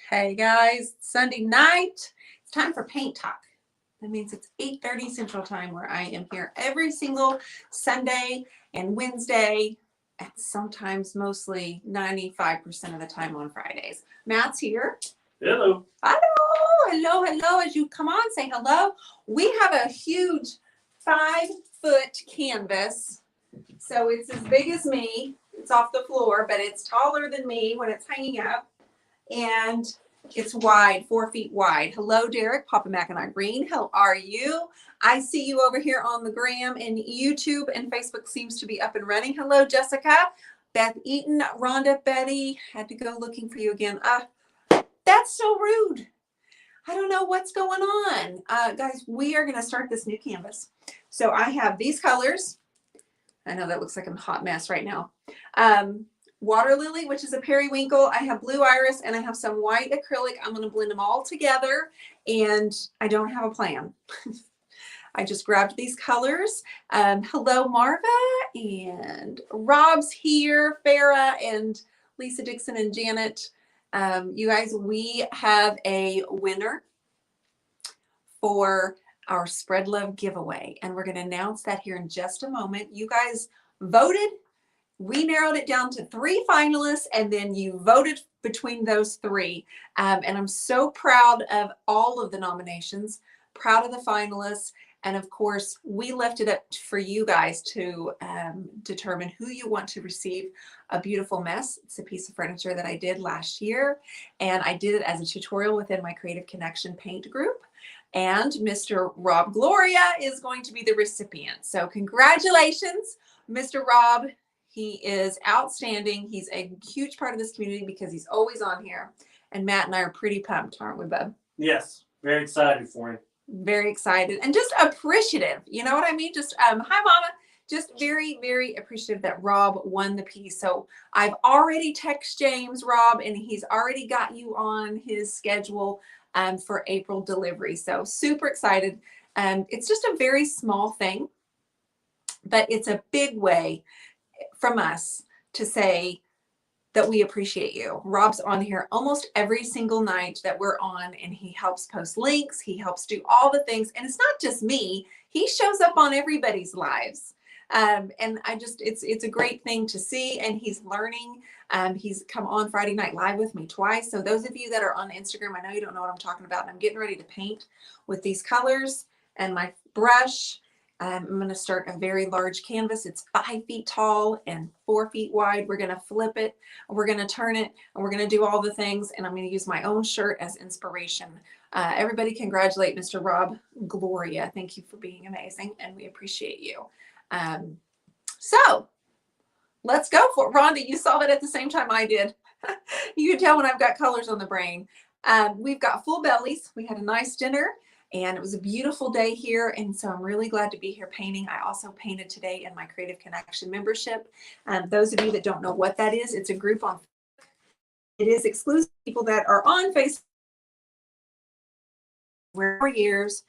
Hey guys, Sunday night. It's time for paint talk. That means it's 8:30 Central Time where I am here every single Sunday and Wednesday, and sometimes mostly 95% of the time on Fridays. Matt's here. Hello. Hello. As you come on, say hello. We have a huge 5-foot canvas. So it's as big as me. It's off the floor, but it's taller than me when it's hanging up. And it's wide, 4 feet wide. Hello, Derek, Papa Mackinac Green. How are you? I see you over here on the gram, and YouTube and Facebook seems to be up and running. Hello, Jessica, Beth Eaton, Rhonda, Betty. Had to go looking for you again. That's so rude. I don't know what's going on. Guys, we are going to start this new canvas. So I have these colors. I know that looks like a hot mess right now. Water lily, which is a periwinkle. I have blue iris, and I have some white acrylic. I'm going to blend them all together, and I don't have a plan. I just grabbed these colors. Hello, Marva, and Rob's here, Farah, and Lisa Dixon, and Janet. You guys, we have a winner for our Spread Love giveaway, and we're going to announce that here in just a moment. You guys voted. We narrowed it down to 3 finalists, and then you voted between those 3. And I'm so proud of all of the nominations, proud of the finalists. And of course, we left it up for you guys to determine who you want to receive a beautiful mess. It's a piece of furniture that I did last year, and I did it as a tutorial within my Creative Connection paint group. And Mr. Rob Gloria is going to be the recipient. So congratulations, Mr. Rob. He is outstanding. He's a huge part of this community because he's always on here. And Matt and I are pretty pumped, aren't we, bub? Yes, very excited for him. Very excited and just appreciative. You know what I mean? Just, hi, Mama. Just very, very appreciative that Rob won the piece. So I've already texted James, Rob, and he's already got you on his schedule for April delivery. So super excited. It's just a very small thing, but it's a big way from us to say that we appreciate you. Rob's on here almost every single night that we're on, and he helps post links. He helps do all the things. And it's not just me. He shows up on everybody's lives. And it's a great thing to see, and he's learning. He's come on Friday Night Live with me twice. So those of you that are on Instagram, I know you don't know what I'm talking about. And I'm getting ready to paint with these colors and my brush. I'm going to start a very large canvas. It's 5 feet tall and 4 feet wide. We're going to flip it, we're going to turn it, and we're going to do all the things. And I'm going to use my own shirt as inspiration. Everybody congratulate Mr. Rob Gloria. Thank you for being amazing, and we appreciate you. So let's go for it. Rhonda, you saw that at the same time I did. You can tell when I've got colors on the brain. We've got full bellies. We had a nice dinner. And it was a beautiful day here, and so I'm really glad to be here painting. I also painted today in my Creative Connection membership. Those of you that don't know what that is, it's a group on Facebook. It is exclusive to people that are on Facebook for years,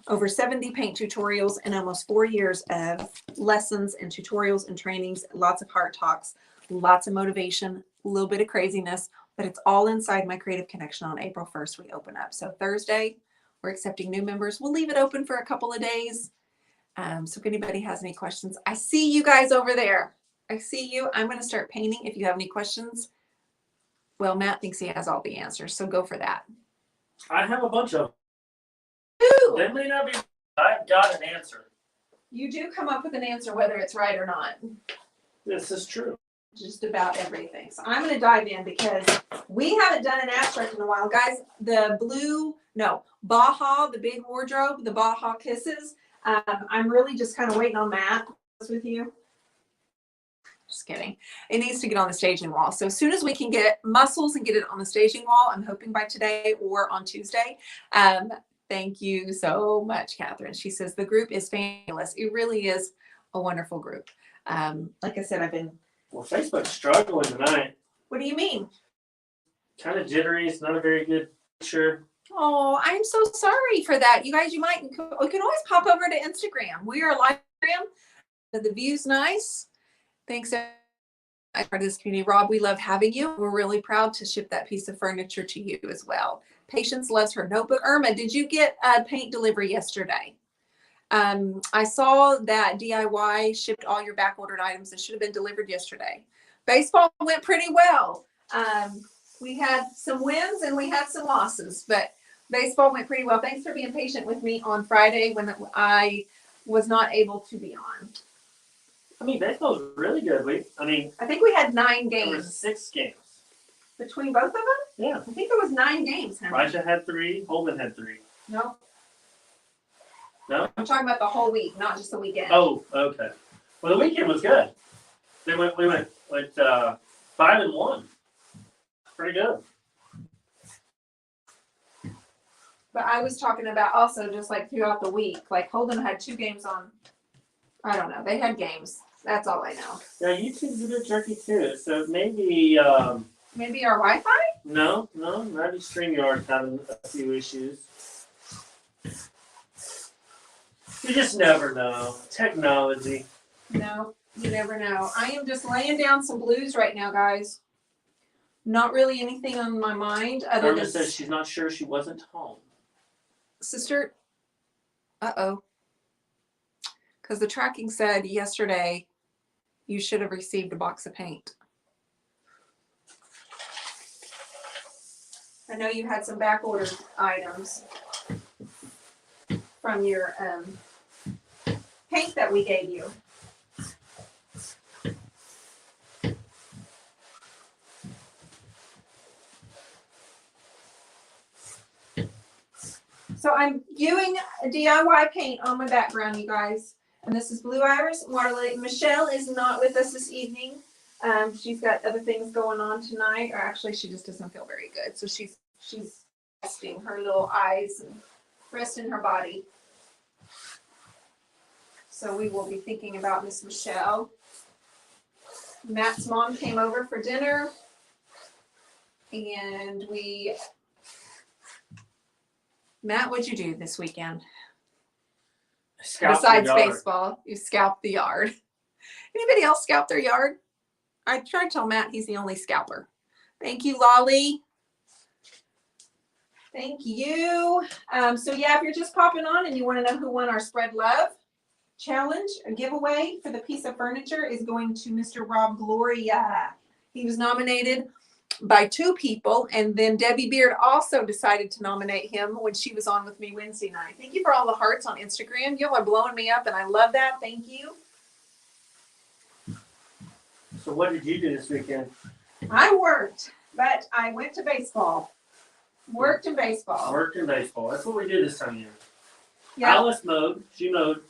over 70 paint tutorials, and almost 4 years of lessons and tutorials and trainings, lots of heart talks, lots of motivation, a little bit of craziness. But it's all inside my Creative Connection. On April 1st, we open up. So Thursday, we're accepting new members. We'll leave it open for a couple of days. So if anybody has any questions, I see you guys over there. I see you. I'm going to start painting. If you have any questions, well, Matt thinks he has all the answers, so go for that. I have a bunch of them. They may not be. I've got an answer. You do come up with an answer whether it's right or not. This is true. Just about everything. So I'm going to dive in because we haven't done an abstract in a while. Guys, the Baja, the big wardrobe, the Baja Kisses. I'm really just kind of waiting on Matt with you. Just kidding. It needs to get on the staging wall. So as soon as we can get muscles and get it on the staging wall, I'm hoping by today or on Tuesday. Thank you so much, Catherine. She says the group is fabulous. It really is a wonderful group. Like I said, Well, Facebook's struggling tonight. What do you mean? Kind of jittery. It's not a very good picture. Oh, I'm so sorry for that. You guys, you can always pop over to Instagram. We are live Instagram. The view's nice. Thanks. part of this community. Rob, we love having you. We're really proud to ship that piece of furniture to you as well. Patience loves her notebook. Irma, did you get a paint delivery yesterday? I saw that DIY shipped all your back ordered items that should have been delivered yesterday. Baseball went pretty well. We had some wins and we had some losses, but baseball went pretty well. Thanks for being patient with me on Friday when I was not able to be on. I mean, baseball was really good. I think we had 9 there were games 6 games. between both of them. Yeah. I think there was 9 games. Raja had 3. Holman had 3. No. No? I'm talking about the whole week, not just the weekend. Oh, okay. Well, the weekend was good. We went 5-1. Pretty good. But I was talking about also just like throughout the week. Like Holden had 2 games on. I don't know. They had games. That's all I know. Yeah, YouTube's a bit jerky too. So maybe. Maybe our Wi-Fi? No. Maybe StreamYard's having a few issues. You just never know. Technology. No, you never know. I am just laying down some blues right now, guys. Not really anything on my mind other Irma than says she's not sure she wasn't home. sister. Uh-oh. Because the tracking said yesterday you should have received a box of paint. I know you had some back ordered items from your paint that we gave you. So I'm doing a DIY paint on my background, you guys. And this is Blue Iris, Waterlily. Michelle is not with us this evening. She's got other things going on tonight, or actually she just doesn't feel very good. So she's resting her little eyes and resting her body. So we will be thinking about Miss Michelle. Matt's mom came over for dinner, and Matt, what'd you do this weekend? Besides baseball, you scalped the yard. Anybody else scalp their yard? I tried to tell Matt he's the only scalper. Thank you, Lolly. Thank you. So yeah, if you're just popping on and you want to know who won our Spread Love challenge, a giveaway for the piece of furniture is going to Mr. Rob Gloria. He was nominated by 2 people, and then Debbie Beard also decided to nominate him when she was on with me Wednesday night. Thank you for all the hearts on Instagram. You all are blowing me up, and I love that. Thank you. So what did you do this weekend? I worked, but I went to baseball. Worked in baseball. That's what we do this time of year. Yeah. Alice mowed. She mowed.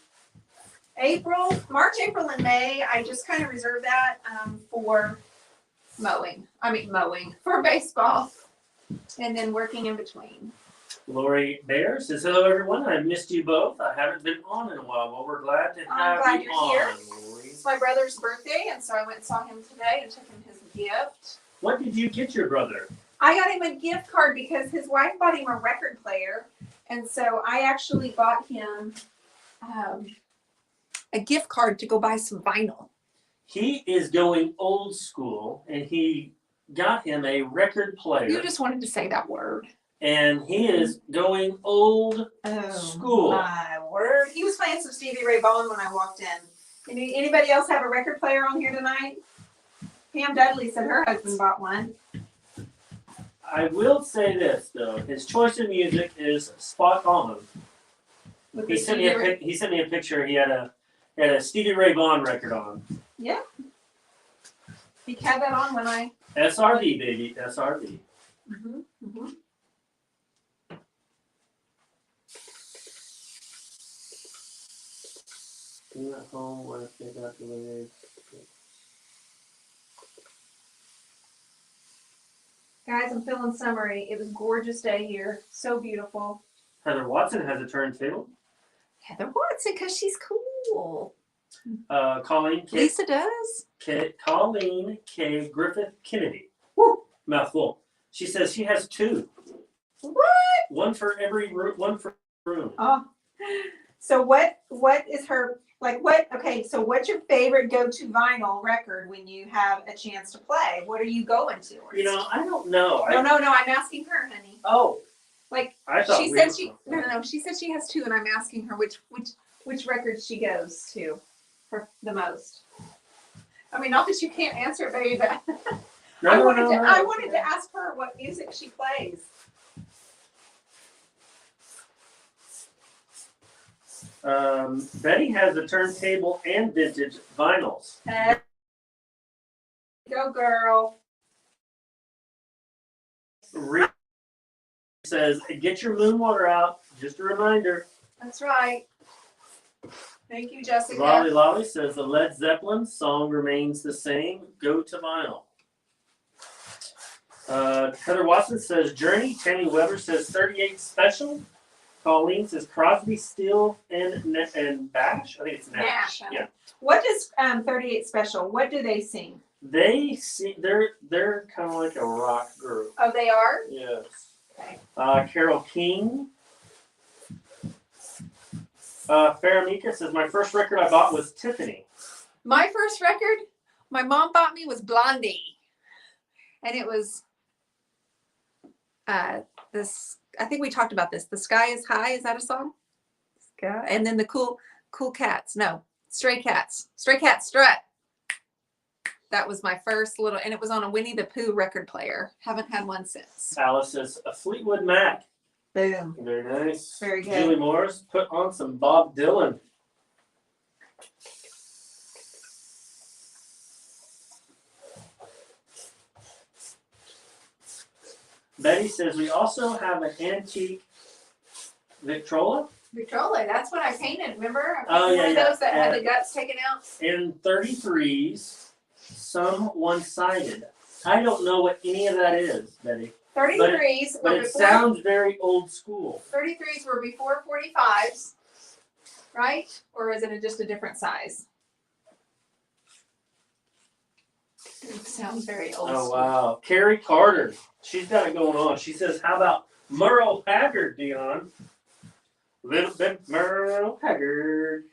March, April, and May, I just kind of reserved that for mowing for baseball, and then working in between. Lori Bear says, hello everyone, I missed you both. I haven't been on in a while. Well, we're glad to have you on, here. Lori. It's my brother's birthday, and so I went and saw him today and took him his gift. What did you get your brother? I got him a gift card because his wife bought him a record player, and so I actually bought him a gift card to go buy some vinyl. He is going old school, and he got him a record player. You just wanted to say that word. And he is going old school. My word. He was playing some Stevie Ray Vaughan when I walked in. Anybody else have a record player on here tonight? Pam Dudley said her husband bought one. I will say this, though. His choice of music is spot on. He sent me a picture. He had a Stevie Ray Vaughan record on. Yeah. He had that on when I... SRV, baby. SRV. Mm-hmm. Mm-hmm. Being at home, what if they got delayed? Guys, I'm feeling summery. It was a gorgeous day here. So beautiful. Heather Watson has a turntable. Heather Watson, because she's cool. Colleen K. Lisa does. Colleen K. Griffith Kennedy. Woo. Mouthful. She says she has 2. What? One for every room. One for room. Oh. So what is her... Like what? Okay, so what's your favorite go-to vinyl record when you have a chance to play? What are you going to? You know, I don't know. No. I'm asking her, honey. Oh. Like I thought she said she no. She said she has two, and I'm asking her which record she goes to for the most. I mean, not that you can't answer it, baby, but I wanted to ask her what music she plays. Betty has a turntable and vintage vinyls. Go, girl. Reed says, get your moon water out. Just a reminder. That's right. Thank you, Jessica. Lolly says, the Led Zeppelin song remains the same. Go to vinyl. Heather Watson says, Journey. Tammy Weber says, 38 Special. Colleen says Crosby, Steele, and Bash. I think it's Nash. Yeah. What does 38 Special? What do they sing? They sing. They're kind of like a rock group. Oh, they are. Yes. Okay. Carole King. Faramika says my first record I bought was Tiffany. My first record, my mom bought me was Blondie, and it was this. I think we talked about this. The Sky is High. Is that a song? Sky. And then the Cool Cats. No, Stray Cats. Stray Cats Strut. That was my first little, and it was on a Winnie the Pooh record player. Haven't had one since. Alice says a Fleetwood Mac. Boom. Very nice. Very good. Julie Morris, put on some Bob Dylan. Betty says we also have an antique Victrola. Victrola, that's what I painted, remember? Oh, yeah, one of yeah. those that had the guts taken out. In 33s, some one-sided. I don't know what any of that is, Betty. 33s But it sounds very old school. 33s were before 45s, right? Or is it just a different size? It sounds very old school. Oh, wow. Carrie Carter. She's got it going on. She says, how about Merle Haggard, Dionne? Little bit Merle Haggard.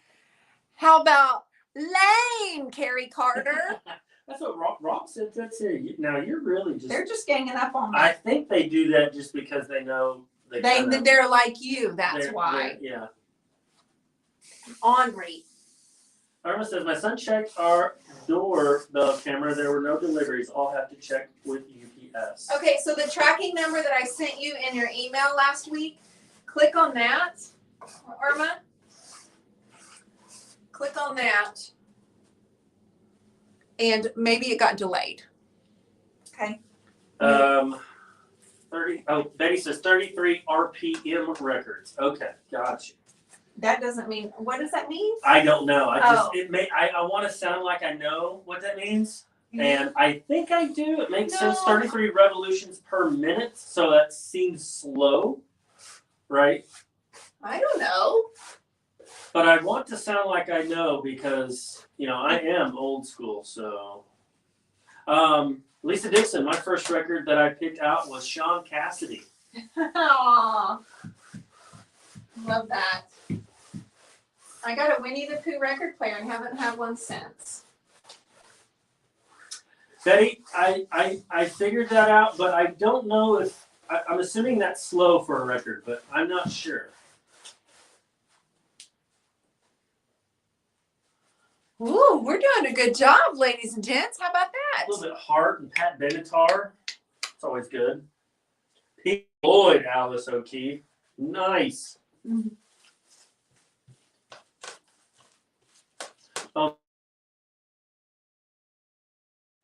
How about Lame, Carrie Carter? That's what Rob said. That's it. Now you're really just. They're just ganging up on me. I think they do that just because they know they're like you. That's why. Yeah. Ornery. Irma says, my son checked our doorbell camera. There were no deliveries. I'll have to check with UPS. Okay, so the tracking number that I sent you in your email last week, click on that, Irma. Click on that. And maybe it got delayed. Okay. 30. Oh, Betty says 33 RPM records. Okay, gotcha. That doesn't mean. What does that mean? I don't know. I want to sound like I know what that means, and I think I do. It makes sense. 33 revolutions per minute, so that seems slow, right? I don't know. But I want to sound like I know because I am old school. So, Lisa Dixon, my first record that I picked out was Sean Cassidy. Aww. Love that. I got a Winnie the Pooh record player and haven't had one since. Betty, I figured that out, but I don't know if I'm assuming that's slow for a record, but I'm not sure. Ooh, we're doing a good job, ladies and gents. How about that? A little bit Hart and Pat Benatar. It's always good. Pete Floyd, Alice O'Keefe. Nice. Mm-hmm.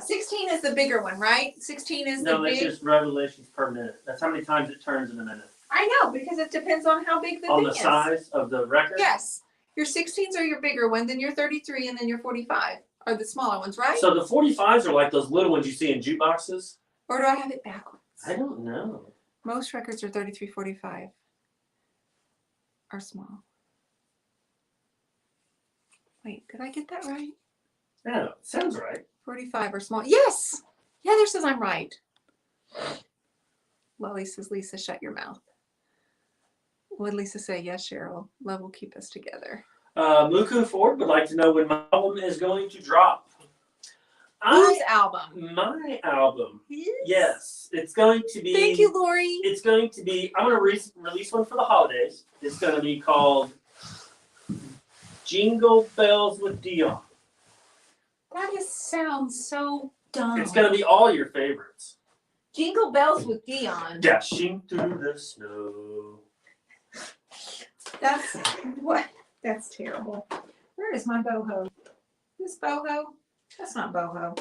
16 is the bigger one, right? 16 is the big. No, that's just revolutions per minute. That's how many times it turns in a minute. I know, because it depends on how big the thing is. On the size of the record? Yes. Your 16s are your bigger one, then your 33, and then your 45 are the smaller ones, right? So the 45s are like those little ones you see in jukeboxes? Or do I have it backwards? I don't know. Most records are 33, 45 are small. Wait, did I get that right? No, sounds right. 45 are small. Yes! Heather says I'm right. Lolly says, Lisa, shut your mouth. What did Lisa say? Yes, Cheryl. Love will keep us together. Muku Ford would like to know when my album is going to drop. Whose album? My album. Yes, it's going to be. Thank you, Lori. It's going to be. I'm going to release one for the holidays. It's going to be called Jingle Bells with Dionne. That just sounds so dumb. It's going to be all your favorites. Jingle Bells with Dionne. Dashing through the snow. That's what? That's terrible. Where is my boho? This boho? That's not boho.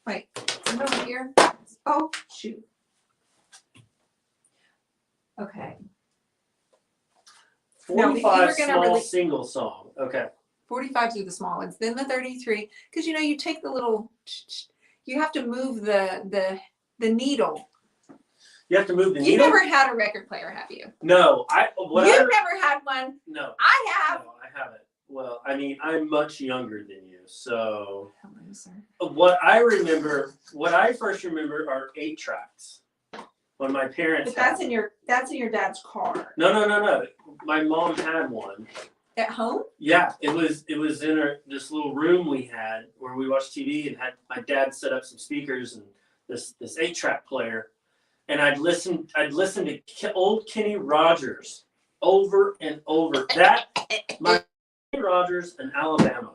Wait, is it over here? Oh, shoot. Okay. 45 small single song. Okay. 45s are the small ones. Then the 33, because you take the little. You have to move the needle. You have to move the needle. You've never had a record player, have you? No, You've never had one. No, I have. No, I haven't. Well, I mean, I'm much younger than you, so. Hello, sir. What I first remember are 8 tracks. When my parents. But that's in your dad's car. No. My mom had one. At home? Yeah, it was in this little room we had where we watched TV and had my dad set up some speakers and this 8-track player, and I'd listen to old Kenny Rogers over and over. My Kenny Rogers and Alabama.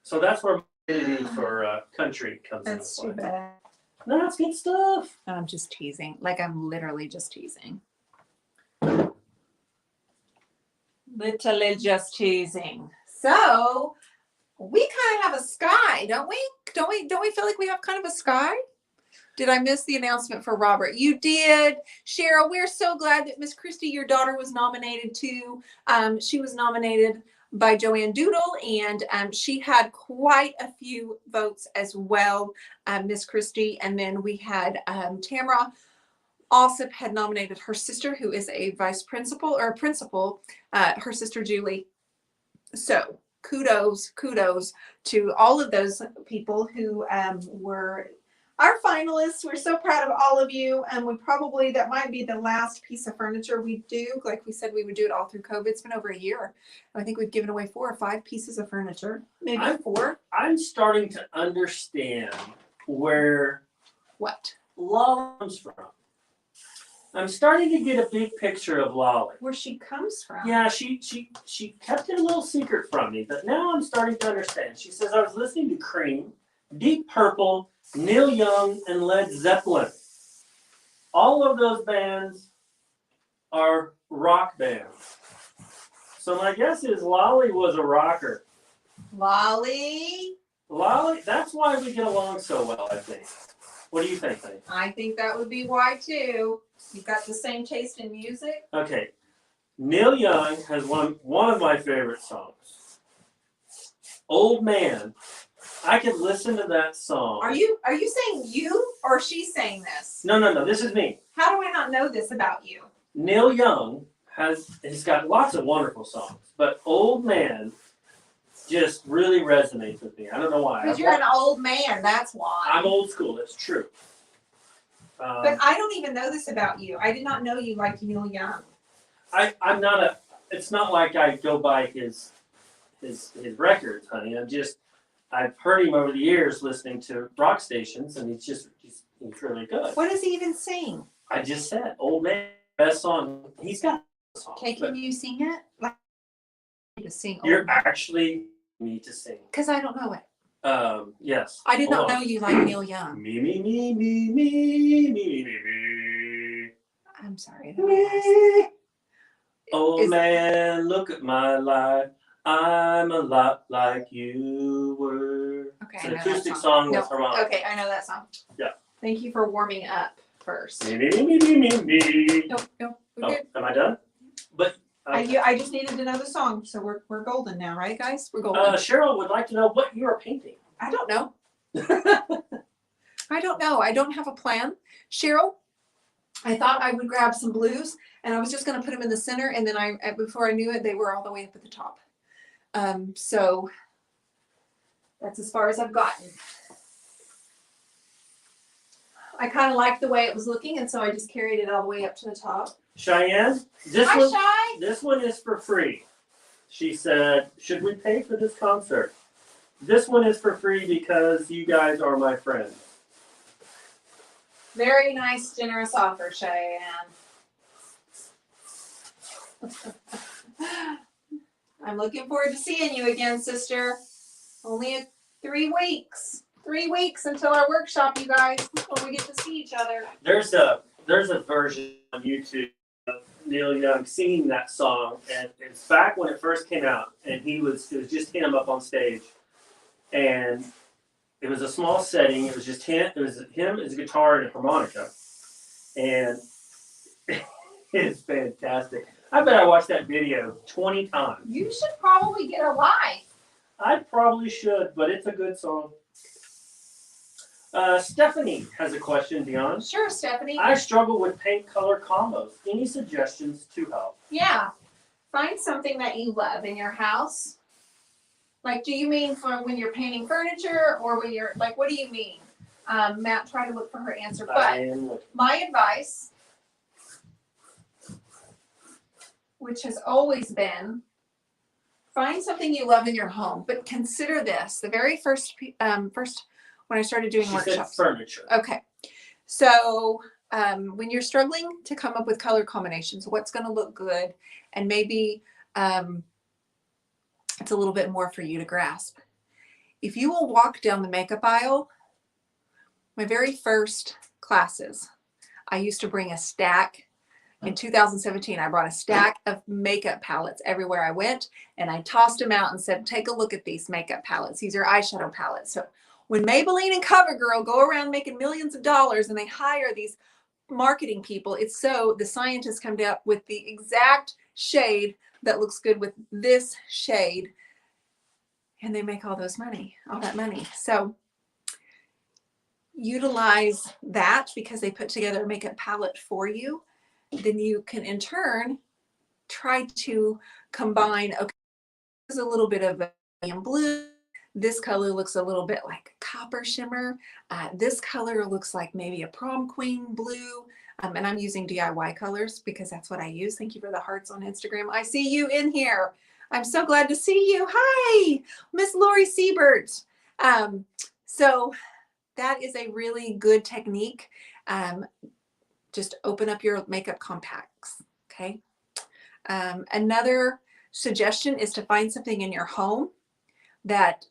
So that's where my affinity for country comes in. That's too bad. No, that's good stuff. I'm just teasing. Like, I'm literally just teasing. Literally just teasing. So we kind of have a sky, don't we? Don't we feel like we have kind of a sky? Did I miss the announcement for Robert? You did. Cheryl, we're so glad that Miss Christy, your daughter, was nominated too. She was nominated by Joanne Doodle, and she had quite a few votes as well, Miss Christy. And then we had Tamara Alsop had nominated her sister, who is a vice principal or principal, her sister Julie. So kudos to all of those people who were our finalists. We're so proud of all of you, and that might be the last piece of furniture we do. Like we said, we would do it all through COVID. It's been over a year. I think we've given away 4 or 5 pieces of furniture, maybe 4. I'm starting to understand where Lolly comes from. I'm starting to get a big picture of Lolly. Where she comes from. Yeah, she kept it a little secret from me, but now I'm starting to understand. She says, I was listening to Cream, Deep Purple, Neil Young, and Led Zeppelin. All of those bands are rock bands. So my guess is Lolly was a rocker. Lolly, that's why we get along so well, I think. What do you think, honey? I think that would be why too. You've got the same taste in music. Okay. Neil Young has one of my favorite songs. Old Man. I could listen to that song. Are you saying you or she's saying this? No. This is me. How do I not know this about you? Neil Young he's got lots of wonderful songs, but Old Man just really resonates with me. I don't know why. Because you're an old man, that's why. I'm old school, it's true. But I don't even know this about you. I did not know you liked Neil Young. I'm not it's not like I go by his records, honey. I've heard him over the years listening to rock stations, and he's really good. What does he even sing? I just said, Old Man, best song. He's got a song. Okay, can you sing it? Like, to sing. You're actually me to sing. Because I don't know it. Yes. I did not know you like Neil Young. Me. I'm sorry. Old man, look at my life. I'm a lot like you were. Okay, it's an acoustic song with harmonics. Okay, I know that song. Yeah. Thank you for warming up first. Me. No. Am I done? But I just needed to know the song, so we're golden now, right, guys? We're golden. Cheryl would like to know what you are painting. I don't know. I don't know. I don't have a plan. Cheryl, I thought I would grab some blues, and I was just going to put them in the center, and then before I knew it, they were all the way up at the top. So that's as far as I've gotten. I kind of liked the way it was looking, and so I just carried it all the way up to the top. Cheyenne, this one is for free. She said, should we pay for this concert? This one is for free because you guys are my friends. Very nice, generous offer, Cheyenne. I'm looking forward to seeing you again, sister. Only 3 weeks. 3 weeks until our workshop, you guys, when we get to see each other. There's a version on YouTube of Neil Young singing that song, and it's back when it first came out, and it was just him up on stage, and it was a small setting. It was just him. It was him, his guitar, and a harmonica, and it's fantastic. I bet I watched that video 20 times. You should probably get a life. I probably should, but it's a good song. Stephanie has a question, Dionne. Sure, Stephanie. I struggle with paint color combos. Any suggestions to help? Yeah. Find something that you love in your house. Like, do you mean for when you're painting furniture, or when you're, like, what do you mean? Matt tried to look for her answer, but my advice, which has always been, find something you love in your home, but consider this. The very first when I started doing workshops. Furniture. Okay. So when you're struggling to come up with color combinations, what's going to look good, and maybe it's a little bit more for you to grasp. If you will walk down the makeup aisle, my very first classes, I used to bring a stack. In 2017, I brought a stack of makeup palettes everywhere I went, and I tossed them out and said, take a look at these makeup palettes. These are eyeshadow palettes. So when Maybelline and CoverGirl go around making millions of dollars and they hire these marketing people, it's so the scientists come up with the exact shade that looks good with this shade, and they make all that money. So utilize that, because they put together a makeup palette for you. Then you can in turn try to combine, okay, there's a little bit of blue. This color looks a little bit like copper shimmer. This color looks like maybe a prom queen blue. And I'm using DIY colors because that's what I use. Thank you for the hearts on Instagram. I see you in here. I'm so glad to see you. Hi, Miss Lori Siebert. So that is a really good technique. Just open up your makeup compacts, okay? Another suggestion is to find something in your home that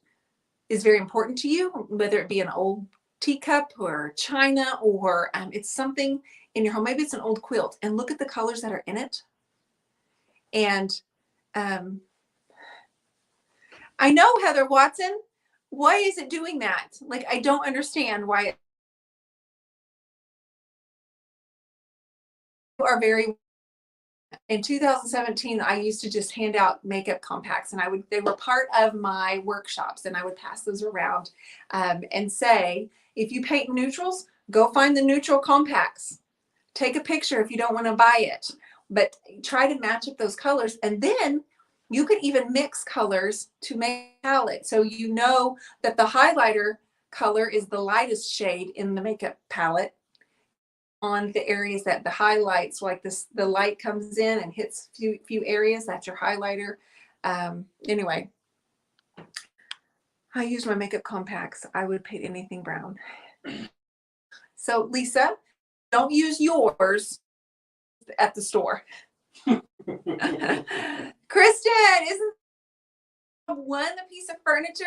is very important to you, whether it be an old teacup or china, or it's something in your home. Maybe it's an old quilt, and look at the colors that are in it. And I know, Heather Watson, why is it doing that? Like, I don't understand why. You are very. In 2017, I used to just hand out makeup compacts, and they were part of my workshops, and I would pass those around and say, if you paint neutrals, go find the neutral compacts. Take a picture if you don't want to buy it, but try to match up those colors. And then you can even mix colors to make a palette. So you know that the highlighter color is the lightest shade in the makeup palette. On the areas that the highlights, like this, the light comes in and hits few areas, that's your highlighter. Anyway, I use my makeup compacts. I would paint anything brown. So Lisa, don't use yours at the store. Kristen, isn't one a piece of furniture?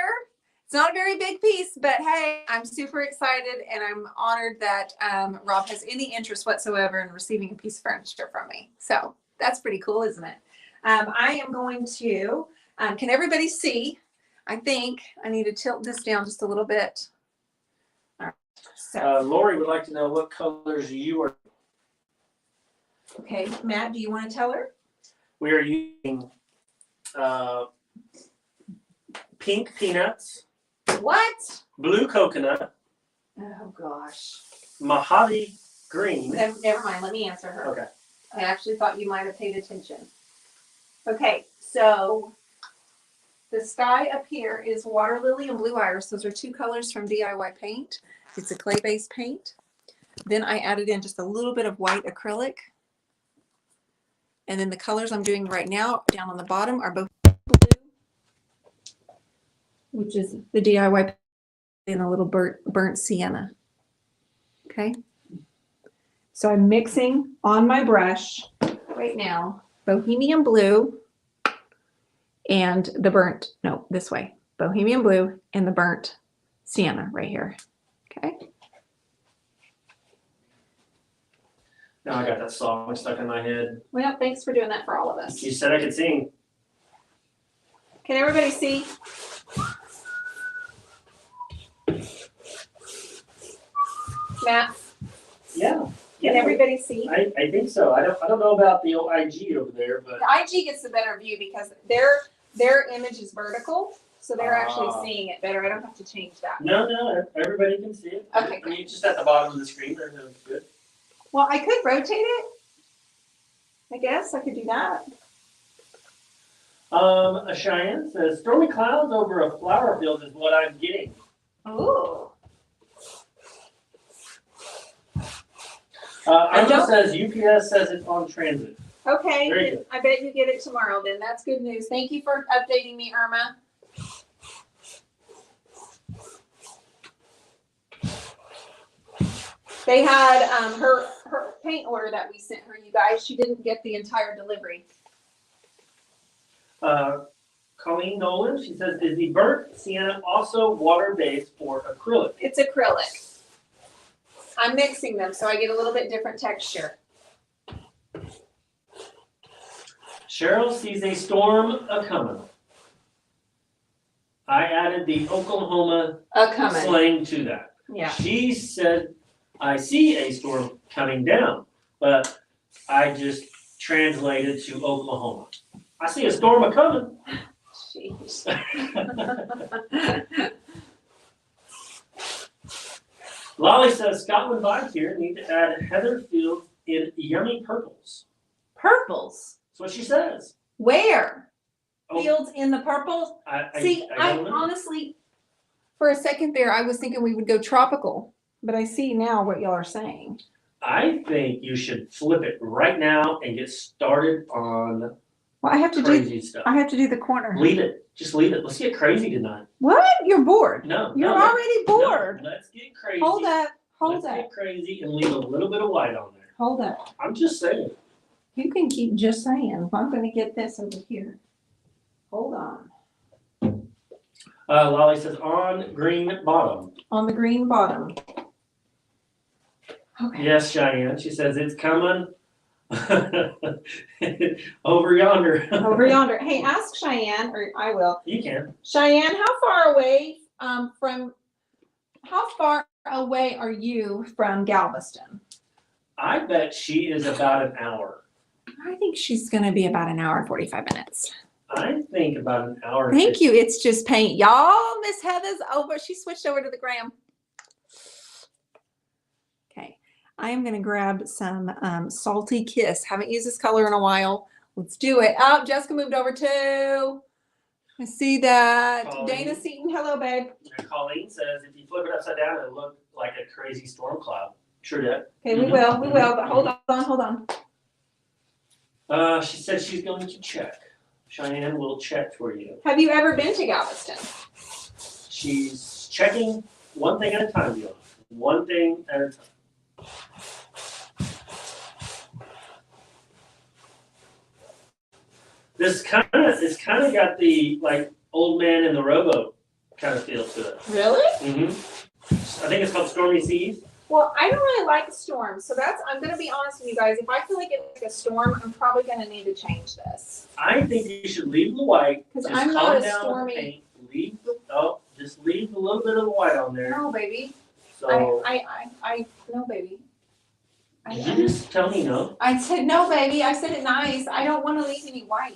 It's not a very big piece, but hey, I'm super excited, and I'm honored that Rob has any interest whatsoever in receiving a piece of furniture from me. So that's pretty cool, isn't it? I am going to, can everybody see? I think I need to tilt this down just a little bit. All right. So, Lori would like to know what colors you are. Okay, Matt, do you want to tell her? We are using pink peanuts. What? Blue coconut. Oh gosh. Mojave green. Never mind. Let me answer her. Okay. I actually thought you might have paid attention. Okay, so the sky up here is water lily and blue iris. Those are 2 colors from DIY paint. It's a clay-based paint. Then I added in just a little bit of white acrylic. And then the colors I'm doing right now down on the bottom are both which is the DIY in a little burnt sienna. Okay. So I'm mixing on my brush right now, Bohemian Blue and the burnt, no, this way, Bohemian Blue and the burnt sienna right here. Okay. Now I got that song stuck in my head. Well, thanks for doing that for all of us. You said I could sing. Can everybody see? Matt, Yeah. can everybody see? I think so. I don't know about the old IG over there, but The IG gets the better view because their image is vertical, so they're actually seeing it better. I don't have to change that. no, everybody can see it. Okay, I mean, just at the bottom of the screen, there, that's good. Well, I could rotate it. I guess I could do that. A Cheyenne says, stormy clouds over a flower field is what I'm getting. Ooh. Irma says UPS says it's on transit. Okay, Very good. I bet you get it tomorrow then. That's good news. Thank you for updating me, Irma. They had her paint order that we sent her, you guys. She didn't get the entire delivery. Colleen Nolan, she says, is the burnt sienna also water-based or acrylic? It's acrylic. I'm mixing them so I get a little bit different texture. Cheryl sees a storm a-coming. I added the Oklahoma Coming. slang to that. Yeah. She said, I see a storm coming down, but I just translated to Oklahoma. I see a storm a-coming. Jeez. Lolly says, Scotland vibes here need to add heather fields in yummy purples. Purples. That's what she says. Where? Oh, Fields in the purple? See, I don't know. honestly, for a second there, I was thinking we would go tropical, but I see now what y'all are saying. I think you should flip it right now and get started on Well, I have to crazy stuff. do the corner. Leave it. Just leave it. Let's get crazy tonight. What? You're bored. No. You're no, already bored. No, let's get crazy. Hold up. Let's get crazy and leave a little bit of white on there. Hold up. I'm just saying. You can keep just saying. I'm going to get this over here. Hold on. Lolly says on green bottom. On the green bottom. Okay. Yes, Cheyenne. She says it's coming over yonder. Over yonder. Hey, ask Cheyenne, or I will. You can. Cheyenne, how far away are you from Galveston? I bet she is about an hour. I think she's going to be about an hour and 45 minutes. I think about an hour. Thank you. It's just paint. Y'all, Miss Heather's over. She switched over to the gram. Okay. I am going to grab some Salty Kiss. Haven't used this color in a while. Let's do it. Oh, Jessica moved over too. I see that. Colleen. Dana Seaton, hello, babe. And Colleen says if you flip it upside down, it'll look like a crazy storm cloud. Sure did. Okay, we will, but hold on. She said she's going to check. Cheyenne will check for you. Have you ever been to Galveston? She's checking one thing at a time, Dionne. One thing at a time. It's kind of got the like old man in the rowboat kind of feel to it. Really? Mm-hmm. I think it's called Stormy Seas. Well, I don't really like storms, so I'm going to be honest with you guys. If I feel like it's like a storm, I'm probably going to need to change this. I think you should leave the white. Because Just I'm calm not a down stormy. with the paint. Just leave a little bit of the white on there. No, baby. So No, baby. did you just tell me no? I said no, baby. I said it nice. I don't want to leave any white.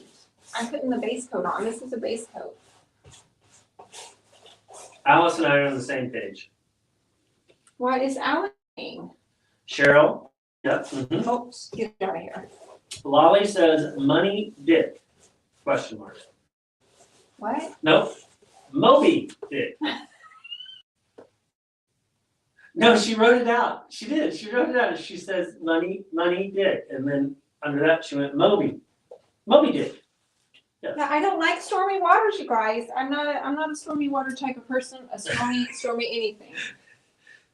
I'm putting the base coat on. This is a base coat. Alice and I are on the same page. What is Alan saying? Cheryl. Yep. Mm-hmm. Oops, get out of here. Lolly says money dick. Question mark. What? Nope. Moby Dick. No, she wrote it out. She did. She wrote it out. And she says money dick. And then under that she went Moby Dick. Yes. Yeah, I don't like stormy waters, you guys. I'm not a stormy water type of person. A stormy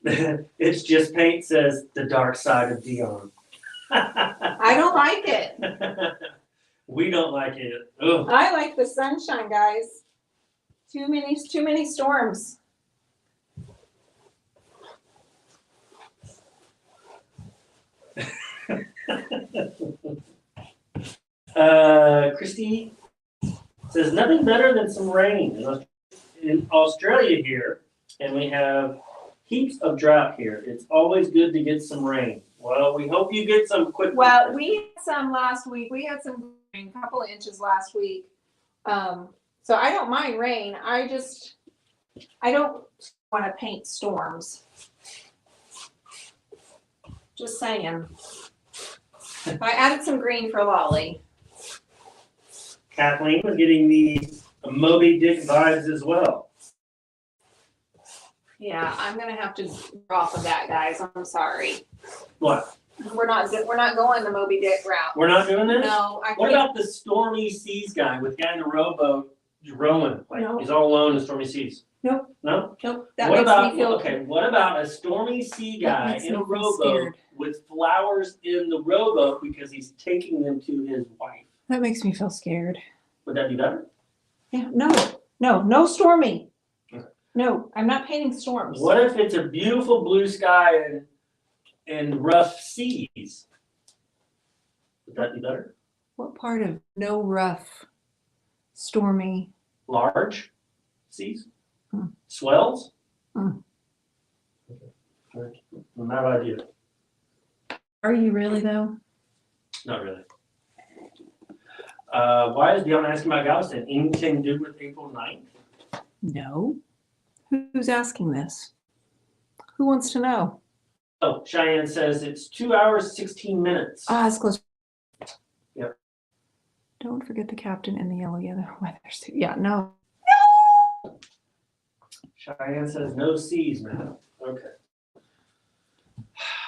anything. It's just paint says the dark side of Dionne. I don't like it. We don't like it. Ugh. I like the sunshine, guys. Too many storms. Christy says nothing better than some rain in Australia here, and we have heaps of drought here. It's always good to get some rain. Well, we hope you get some quick. Well, we had some last week. We had some rain, a couple of inches last week. So I don't mind rain. I don't want to paint storms. Just saying. I added some green for Lolly. Kathleen was getting the Moby Dick vibes as well. Yeah, I'm gonna have to drop of that, guys. I'm sorry. What? We're not going the Moby Dick route. We're not doing this? No, I What can't. about the stormy seas guy with guy in the rowboat rowing? Like No. he's all alone in stormy seas. Nope. No? Nope. That What makes about me feel. okay? What about a stormy sea guy makes in a me feel rowboat scared. with flowers in the rowboat because he's taking them to his wife? That makes me feel scared. Would that be better? Yeah. No stormy. No, I'm not painting storms. What if it's a beautiful blue sky and rough seas? Would that be better? What part of no rough, stormy? Large seas? Hmm. Swells? Hmm. Okay. Well, that idea. Are you really though? Not really. Why is Dionne asking about Galveston? Anything to do with April 9th? No. Who's asking this? Who wants to know? Oh, Cheyenne says it's 2 hours, 16 minutes. It's close. Yep. Don't forget the captain and the yellow weather suit. Yeah, no. Cheyenne says no C's, man. Okay.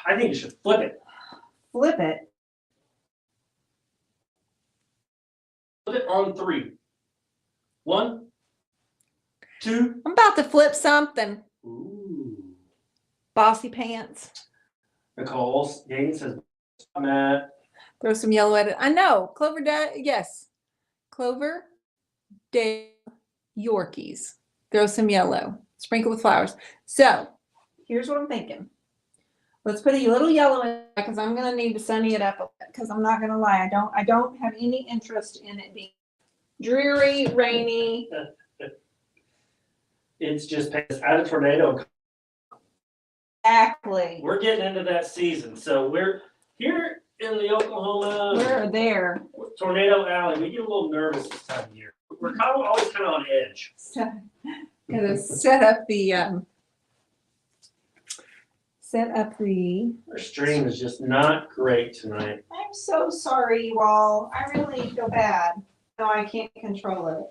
I think you should flip it. Flip it. Flip it on 3. 1, 2. I'm about to flip something. Ooh. Bossy pants. Nicole Gaines says, Matt. Throw some yellow at it. I know. Clover yes. Clover Dale Yorkies. Throw some yellow. Sprinkle with flowers. So here's what I'm thinking. Let's put a little yellow in it because I'm gonna need to sunny it up a bit because I'm not gonna lie. I don't have any interest in it being dreary, rainy. It's just add a tornado. Exactly. We're getting into that season. So we're here in the Oklahoma We're there. Tornado Alley. We get a little nervous this time of year. We're always kind of on edge. So, gonna set up the Our stream is just not great tonight. I'm so sorry, you all. I really feel bad. No, I can't control it.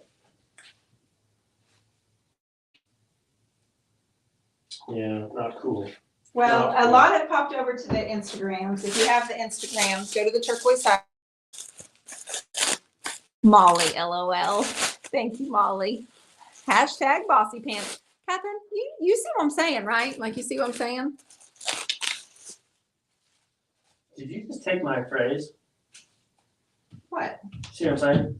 Yeah, not cool. Well, Not a cool. lot have popped over to the Instagrams. If you have the Instagrams, go to the Turquoise Iris. Molly, LOL. Thank you, Molly. Hashtag bossy pants. Catherine, you see what I'm saying, right? Like, you see what I'm saying? Did you just take my phrase? What? See what I'm saying?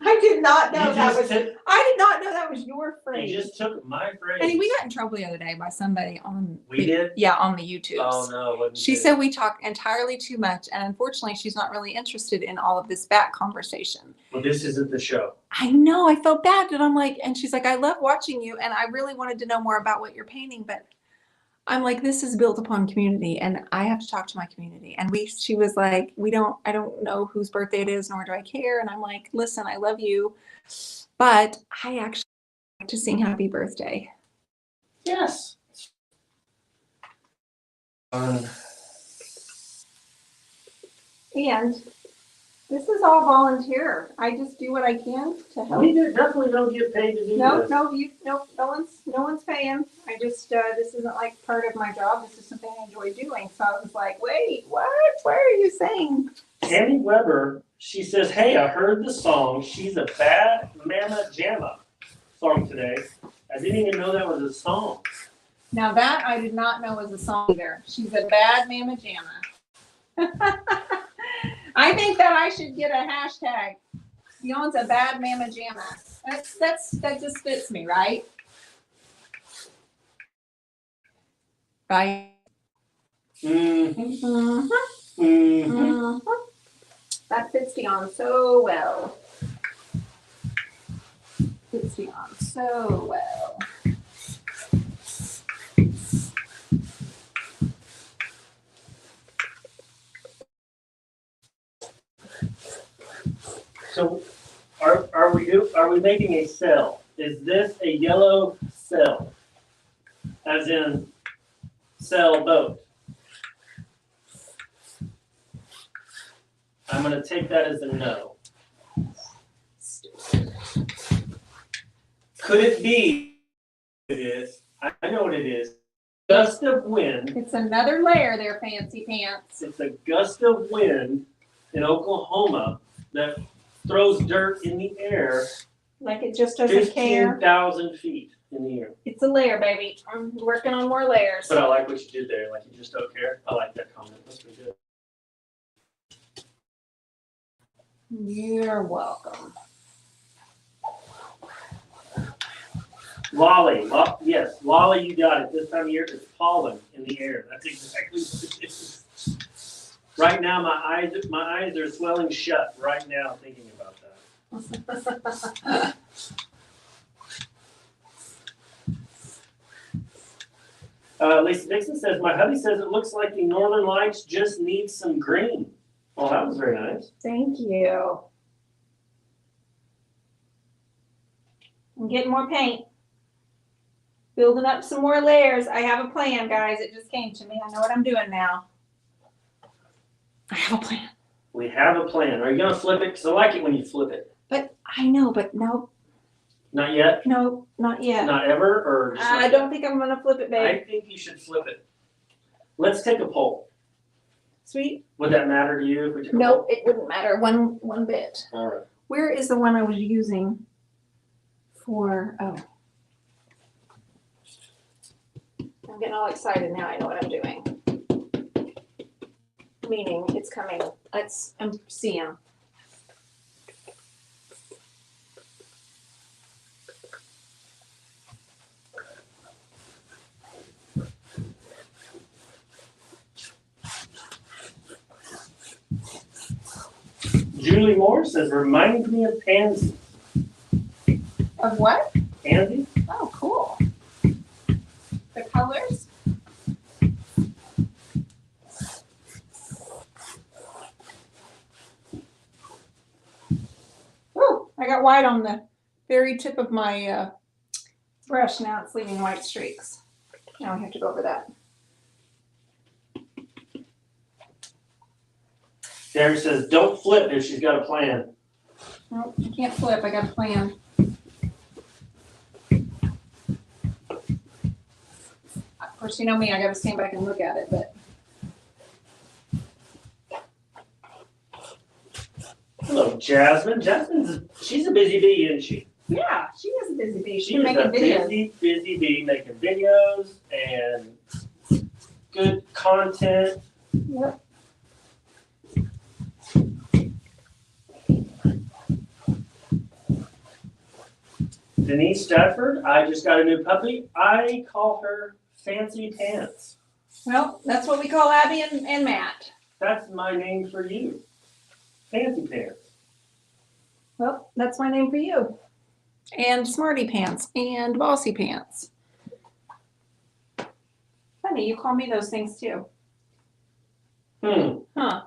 I did not know You that just was. took- I did not know that was your phrase. You just took my phrase. Honey, we got in trouble the other day by somebody on. We did? Yeah, on the YouTube. Oh no! it wasn't She good. said we talk entirely too much, and unfortunately, she's not really interested in all of this back conversation. Well, this isn't the show. I know, I felt bad, and I'm like, and she's like, I love watching you, and I really wanted to know more about what you're painting, but I'm like, this is built upon community, and I have to talk to my community. And she was like, I don't know whose birthday it is, nor do I care. And I'm like, listen, I love you, but I actually like to sing happy birthday. Yes. And This is all volunteer. I just do what I can to help. We definitely don't get paid to do this. No one's paying. I just this isn't like part of my job. This is something I enjoy doing. So I was like, wait, what? What are you saying? Tammy Weber, she says, hey, I heard the song She's a Bad Mama Jamma song today. I didn't even know that was a song. Now that I did not know was a song either. She's a bad mama jamma. I think that I should get a hashtag. Dionne's a bad mama jamma. That just fits me, right? Right. Mm-hmm. Mm-hmm. Mm-hmm. Mm-hmm. That fits Dionne so well. Fits Dionne so well. So are we making a cell? Is this a yellow cell? As in sailboat? I'm gonna take that as a no. Could it be it is? I know what it is. Gust of wind. It's another layer there, fancy pants. It's a gust of wind in Oklahoma that throws dirt in the air Like it just doesn't care. 15,000 feet in the air. It's a layer, baby. I'm working on more layers. But I like what you did there. Like you just don't care. I like that comment. That's pretty good. You're welcome. Lolly, yes, Lolly, you got it. This time of year, it's pollen in the air. That's exactly what it is. Right now, my eyes are swelling shut. Right now, thinking about that. Lisa Dixon says, my hubby says it looks like the Northern Lights just need some green. Well, that was very nice. Thank you. I'm getting more paint. Building up some more layers. I have a plan, guys. It just came to me. I know what I'm doing now. I have a plan. We have a plan. Are you going to flip it? Because I like it when you flip it. But I know, but no. Not yet? No, not yet. Not ever? Or just I don't think I'm going to flip it, babe. I think you should flip it. Let's take a poll. Sweet. Would that matter to you if we took a No, poll? it wouldn't matter one bit. All right. Where is the one I was using for, oh. I'm getting all excited now. I know what I'm doing. Meaning it's coming. I'm seeing. Julie Moore says, reminds me of Pansy. Of what? Pansy? Oh, cool. The colors? Oh, I got white on the very tip of my brush. Now it's leaving white streaks. Now I have to go over that. Derek says, don't flip if she's got a plan. Nope, I can't flip. I got a plan. Of course, you know me. I got to stand back and look at it, but. Hello, Jasmine. She's a busy bee, isn't she? Yeah, she is a busy bee. She is a busy bee making videos and good content. Yep. Denise Stratford, I just got a new puppy. I call her Fancy Pants. Well, that's what we call Abby and Matt. That's my name for you. Fancy Pants. Well, that's my name for you. And Smarty Pants and Bossy Pants. Funny, you call me those things too. Huh.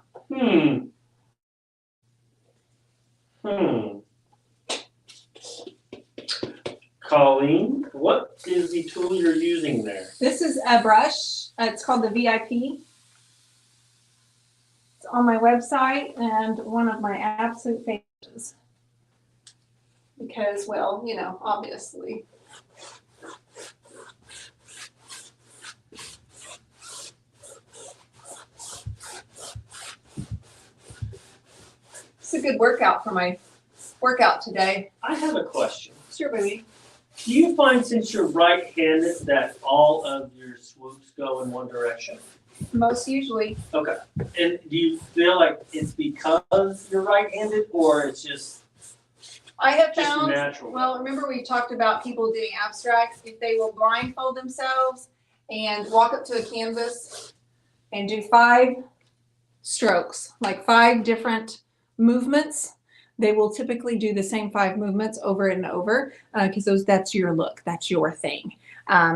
Colleen, what is the tool you're using there? This is a brush. It's called the VIP. It's on my website and one of my absolute favorites. Because, well, you know, obviously. It's a good workout for my workout today. I have a question. Sure, baby. Do you find since you're right-handed that all of your swoops go in one direction? Most usually. Okay. And do you feel like it's because you're right-handed, or it's just I have just found, natural? well, remember we talked about people doing abstracts, if they will blindfold themselves and walk up to a canvas and do 5 strokes, like 5 different movements. They will typically do the same 5 movements over and over because that's your look, that's your thing.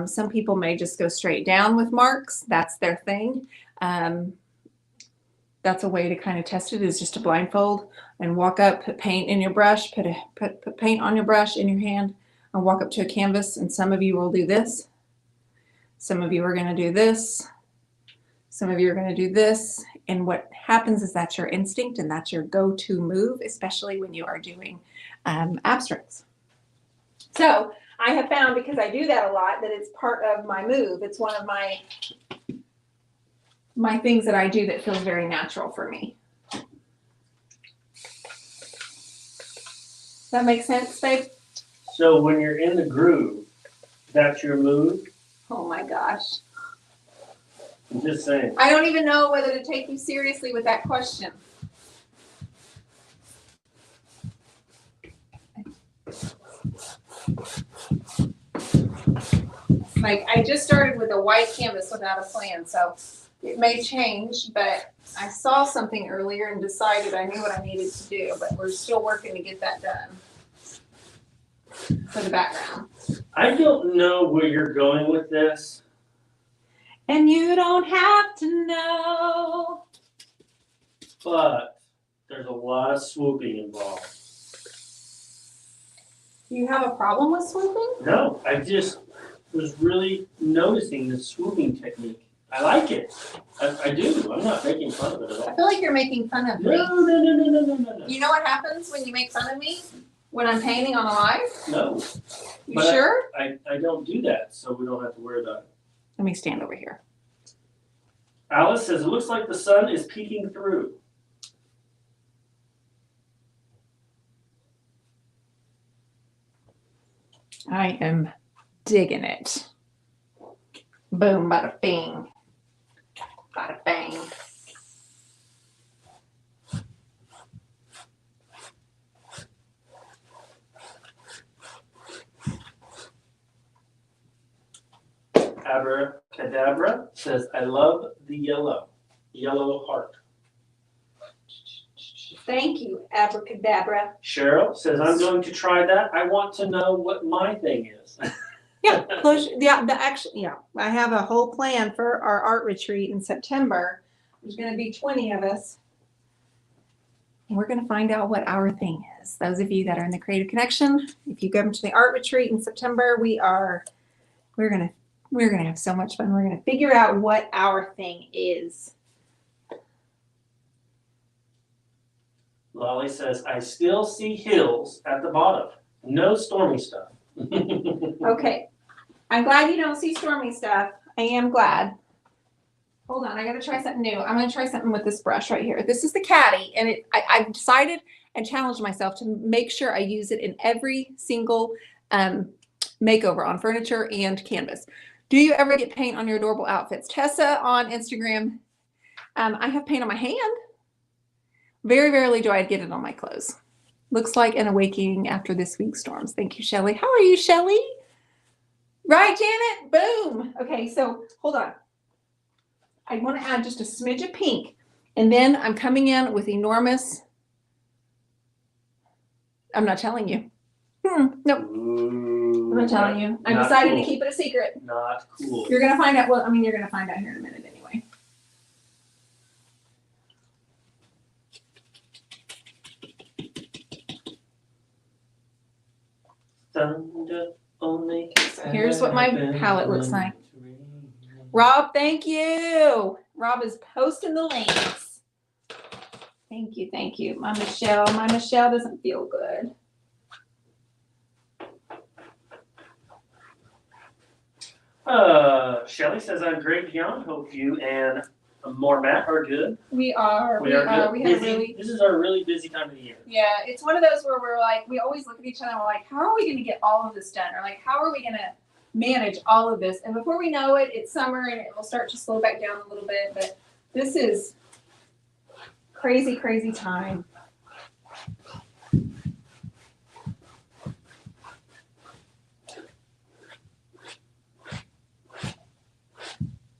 Some people may just go straight down with marks. That's their thing. That's a way to kind of test it, is just to blindfold and walk up, put paint in your brush, put paint on your brush in your hand, and walk up to a canvas. And some of you will do this. Some of you are going to do this. Some of you are going to do this. And what happens is that's your instinct and that's your go-to move, especially when you are doing abstracts. So I have found, because I do that a lot, that it's part of my move. It's one of my things that I do that feels very natural for me. Does that make sense, babe? So when you're in the groove, that's your move? Oh my gosh. I'm just saying. I don't even know whether to take you seriously with that question. Like, I just started with a white canvas without a plan, so it may change, but I saw something earlier and decided I knew what I needed to do, but we're still working to get that done for the background. I don't know where you're going with this. And you don't have to know. But there's a lot of swooping involved. Do you have a problem with swooping? No, I just was really noticing the swooping technique. I like it. I do. I'm not making fun of it at I all. feel like you're making fun of me. No. You know what happens when you make fun of me? When I'm painting on a live? No. You But sure? I don't do that, so we don't have to worry about it. Let me stand over here. Alice says, it looks like the sun is peeking through. I am digging it. Boom, bada bing. Bada bang. Abracadabra says, I love the yellow heart. Thank you, Abracadabra. Cheryl says, I'm going to try that. I want to know what my thing is. Yeah, I have a whole plan for our art retreat in September. There's going to be 20 of us. And we're going to find out what our thing is. Those of you that are in the Creative Connection, if you come to the art retreat in September, we're going to have so much fun. We're going to figure out what our thing is. Lolly says, I still see hills at the bottom. No stormy stuff. Okay. I'm glad you don't see stormy stuff. I am glad. Hold on. I got to try something new. I'm going to try something with this brush right here. This is the Caddy, and I've decided and challenged myself to make sure I use it in every single makeover on furniture and canvas. Do you ever get paint on your adorable outfits? Tessa on Instagram. I have paint on my hand. Very rarely do I get it on my clothes. Looks like an awakening after this week's storms. Thank you, Shelly. How are you, Shelly? Right, Janet? Boom. Okay, so hold on. I want to add just a smidge of pink. And then I'm coming in with enormous. I'm not telling you. Nope. Ooh, I'm not telling you. I not decided cool. to keep it a secret. Not cool. You're going to find out. Well, I mean, you're going to find out here in a minute anyway. Thunder only. Here's what my palette looks like. Rob, thank you. Rob is posting the links. Thank you, thank you. My Michelle. My Michelle doesn't feel good. Shelly says, I'm great, Dionne. Hope you and more Matt are good. We are. We are good. We have Busy. a really. This is our really busy time of the year. Yeah, it's one of those where we're like, we always look at each other and we're like, how are we going to get all of this done? Or like, how are we going to manage all of this? And before we know it, it's summer and it will start to slow back down a little bit. But this is crazy, crazy time.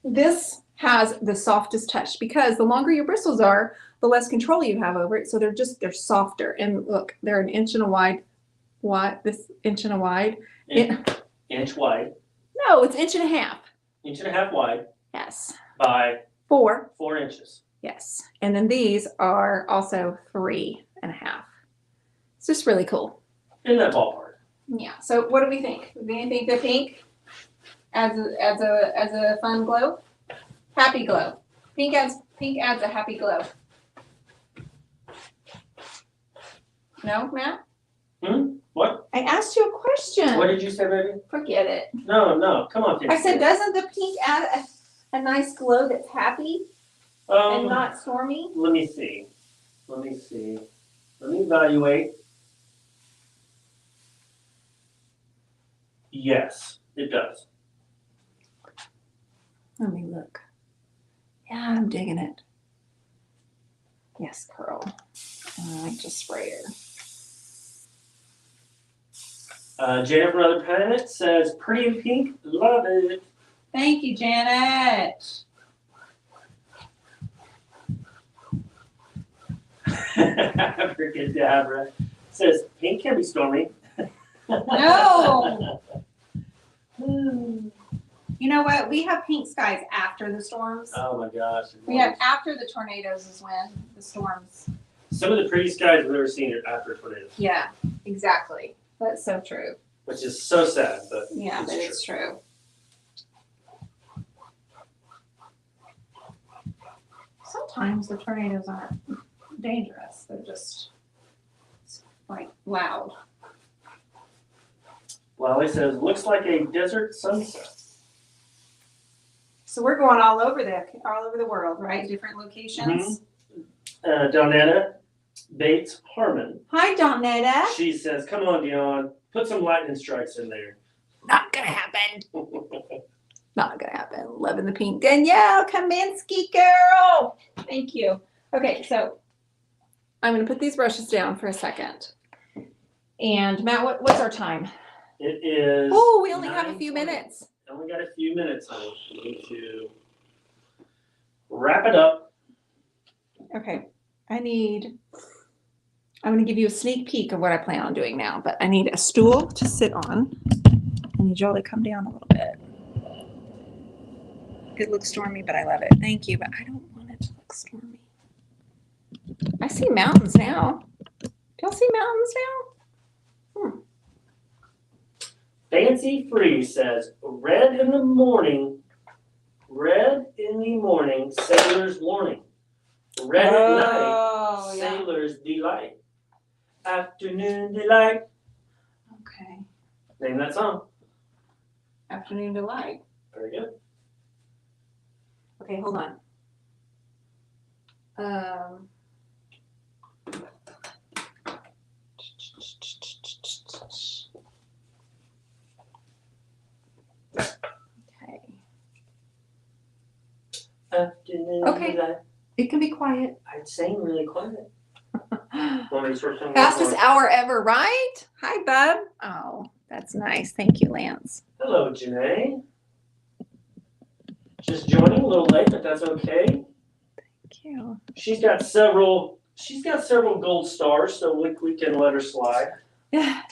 This has the softest touch because the longer your bristles are, the less control you have over it. So they're softer. And look, they're an inch and a wide. What? This inch and a wide? Inch wide. No, it's inch and a half. Inch and a half wide. Yes. By 4 inches. Yes. And then these are also 3.5. It's just really cool. In that ballpark. Yeah. So what do we think? Do you think the pink adds a fun glow? Happy glow. Pink adds a happy glow. No, Matt? What? I asked you a question. What did you say, baby? Forget it. No. Come on, I said, doesn't the pink add a nice glow that's happy and not stormy? Let me see. Let me evaluate. Yes, it does. Let me look. Yeah, I'm digging it. Yes, Pearl. I like to spray her. Janet from Another Planet says, pretty in pink, love it. Thank you, Janet. Freaking Dabra says, pink can be stormy. No. You know what? We have pink skies after the storms. Oh my gosh. We have after the tornadoes is when the storms. Some of the pretty skies we've ever seen are after tornadoes. Yeah, exactly. That's so true. Which is so sad, but yeah, but it's true. Sometimes the tornadoes aren't dangerous. They're just like loud. Well, it says, looks like a desert sunset. So we're going all over the world, right? Different locations. Donetta Bates Harmon. Hi, Donetta. She says, come on, Dionne, put some lightning strikes in there. Not gonna happen. Not gonna happen. Loving the pink. Danielle Kaminsky, girl. Thank you. Okay, so I'm gonna put these brushes down for a second. And Matt, what's our time? It is. Oh, we only have a few minutes. Only got a few minutes, honey. We need to wrap it up. Okay. I'm going to give you a sneak peek of what I plan on doing now, but I need a stool to sit on. I need y'all to come down a little bit. It looks stormy, but I love it. Thank you, but I don't want it to look stormy. I see mountains now. Do y'all see mountains now? Fancy Free says, red in the morning, sailor's warning. Red at night, sailor's delight. Afternoon delight. Okay. Name that song. Afternoon delight. Very good. Okay, hold on. Afternoon Okay. delight. It can be quiet. I'd sing really quiet. Want me to start singing? Fastest hour ever, right? Hi, bub. Oh, that's nice. Thank you, Lance. Hello, Janae. Just joining a little late, but that's okay. Thank you. She's got several gold stars, so we can let her slide. Yeah.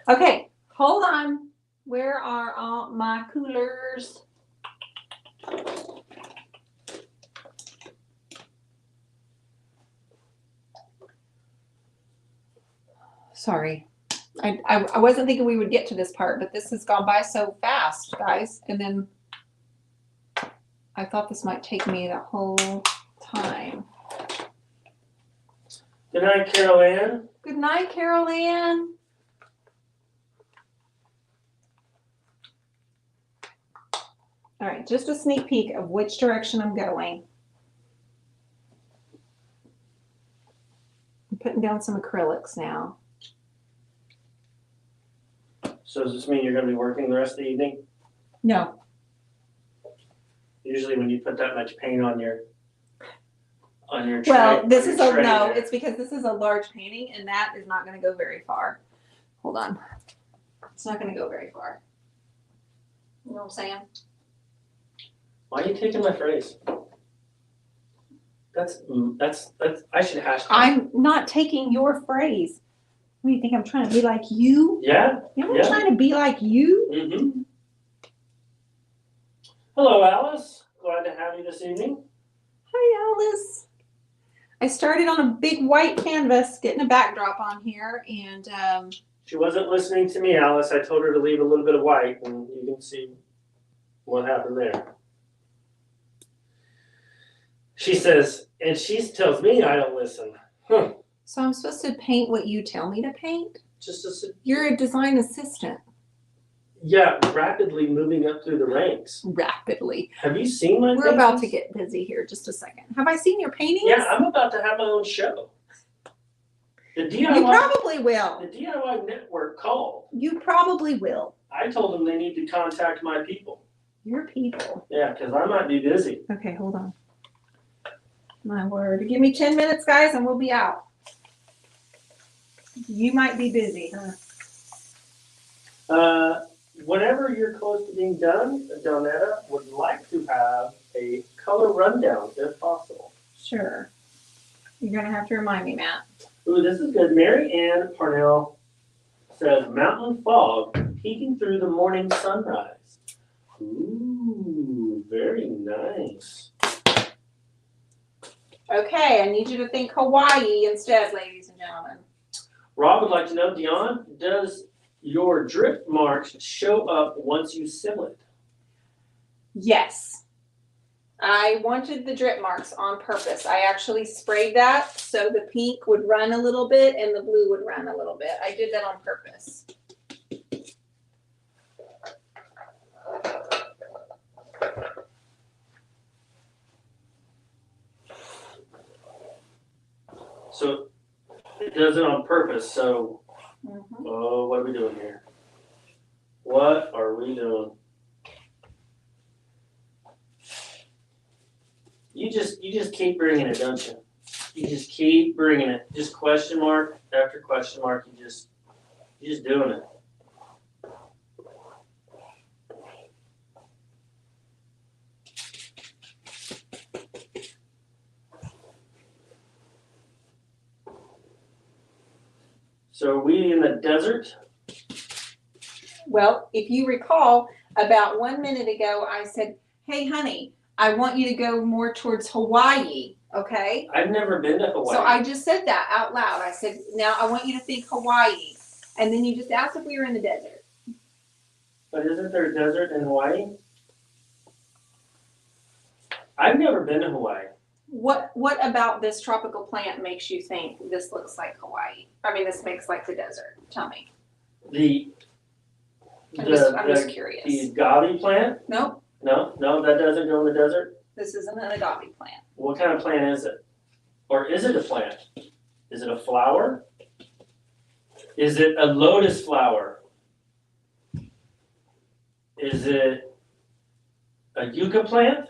Okay, hold on. Where are all my coolers? Sorry. I wasn't thinking we would get to this part, but this has gone by so fast, guys. And then I thought this might take me the whole time. Good night, Carol Ann. Good night, Carol Ann. All right, just a sneak peek of which direction I'm going. I'm putting down some acrylics now. So does this mean you're going to be working the rest of the evening? No. Usually when you put that much paint on your tray. Well, this on is your a tray no. there. It's because this is a large painting, and that is not going to go very far. Hold on. It's not going to go very far. You know what I'm saying? Why are you taking my phrase? That's I should hashtag. I'm not taking your phrase. What do you think? I'm trying to be like you? Yeah. Am I Yeah. trying to be like you? Mm-hmm. Hello, Alice. Glad to have you this evening. Hi, Alice. I started on a big white canvas, getting a backdrop on here, and She wasn't listening to me, Alice. I told her to leave a little bit of white, and you can see what happened there. She says, and she tells me I don't listen. Huh. so I'm supposed to paint what you tell me to paint? Just a You're a design assistant. yeah, rapidly moving up through the ranks. Rapidly. Have you seen my We're about to paintings? get busy here. Just a second. Have I seen your paintings? Yeah, I'm about to have my own show. The DIY, You probably will. the DIY network called. You probably will. I told them they need to contact my people. Your people. Yeah, because I might be busy. Okay, hold on. My word. Give me 10 minutes, guys, and we'll be out. You might be busy, huh? Whenever you're close to being done, Donetta would like to have a color rundown, if possible. Sure. You're going to have to remind me, Matt. Ooh, this is good. Mary Ann Parnell says, mountain fog peeking through the morning sunrise. Ooh, very nice. Okay, I need you to think Hawaii instead, ladies and gentlemen. Rob would like to know, Dionne, does your drip marks show up once you seal it? Yes. I wanted the drip marks on purpose. I actually sprayed that so the pink would run a little bit and the blue would run a little bit. I did that on purpose. So it does it on purpose. So, Mm-hmm. oh, what are we doing here? What are we doing? You just keep bringing it, don't you? You just keep bringing it. Just question mark after question mark. You're just doing it. So are we in the desert? Well, if you recall, about 1 minute ago, I said, hey, honey, I want you to go more towards Hawaii, okay? I've never been to Hawaii. So I just said that out loud. I said, now I want you to think Hawaii. And then you just asked if we were in the desert. But isn't there a desert in Hawaii? I've never been to Hawaii. What about this tropical plant makes you think this looks like Hawaii? I mean, this makes like the desert. Tell me. I'm just curious. The agave plant? Nope, No, that doesn't go in the desert. this isn't an agave plant. What kind of plant is it? Or is it a plant? Is it a flower? Is it a lotus flower? Is it a yucca plant?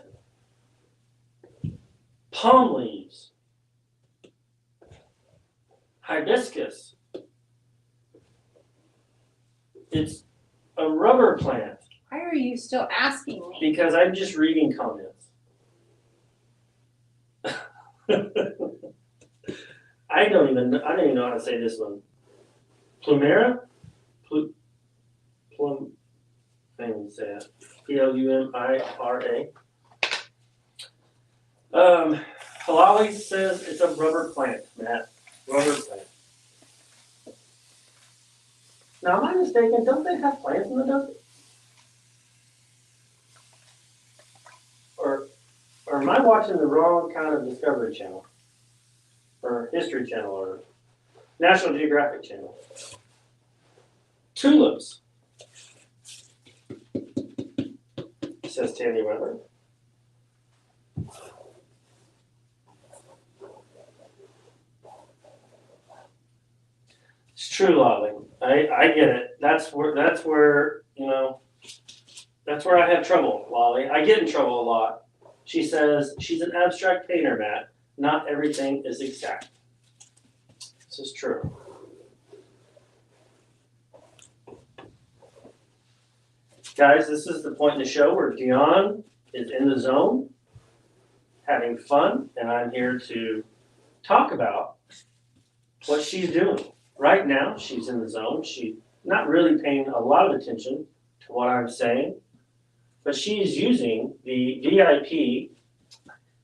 Palm leaves? Hibiscus? It's a rubber plant. Why are you still asking me? Because I'm just reading comments. I don't even know how to say this one. Plumera? Plum. I can't even say it. Plumira. Halali says it's a rubber plant, Matt. Rubber plant. Now, am I mistaken? Don't they have plants in the desert? Or am I watching the wrong kind of Discovery Channel? Or History Channel or National Geographic Channel. Tulips, says Tammy Weather. It's true, Lolly. I get it. That's where you know. That's where I have trouble, Lolly. I get in trouble a lot. She says she's an abstract painter, Matt. Not everything is exact. This is true. Guys, this is the point in the show where Dionne is in the zone, having fun, and I'm here to talk about what she's doing. Right now, she's in the zone. She's not really paying a lot of attention to what I'm saying, but she is using the VIP